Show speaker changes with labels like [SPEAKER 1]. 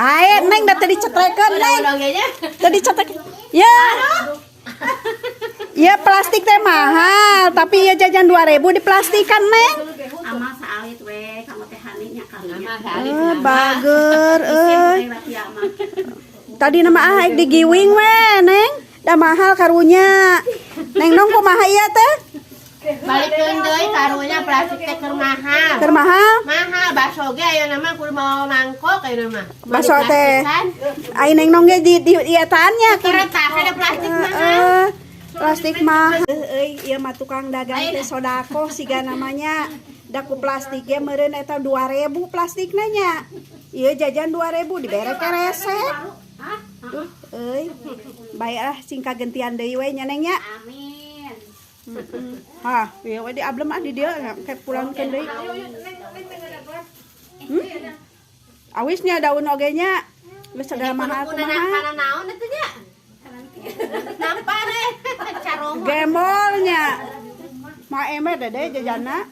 [SPEAKER 1] Ayo neng dah tadi cetrekan neng. Tadi cetek. Ya. Ya plastik teh mahal, tapi ya jajan 2.000 diplastikan neng.
[SPEAKER 2] Ama saalit we, kamu teh haninya kalinya.
[SPEAKER 1] Bager Tadi nama aek digiwing we neng. Dah mahal karunya. Neng nong kumaha ieu teh?
[SPEAKER 2] Balikeun deui karunya plastik teh keur mahal.
[SPEAKER 1] Keur mahal?
[SPEAKER 2] Mahal bakso ge ayeuna mah kudu mau mangkok ayeuna mah.
[SPEAKER 1] Bakso teh. Ai neng nong ge di ieu-nya
[SPEAKER 2] kereta ada plastik mahal.
[SPEAKER 1] Plastik mahal. Ieu mah tukang dagang teh sodako siga namanya. Daku plastik ge meureun eta 2.000 plastikna nya. Ieu jajan 2.000 dibere ke resep. Baiklah singka gentian deui we nya neng nya.
[SPEAKER 2] Amin.
[SPEAKER 1] Hah, ieu we di ablem di dieu kayak pulangkeun deui. Awisnya daun oge nya. Geus segala mahal kumaha.
[SPEAKER 2] Kana naon eta nya? Nampa deh caroma.
[SPEAKER 1] Gembolnya. Ma emet deh jajanna.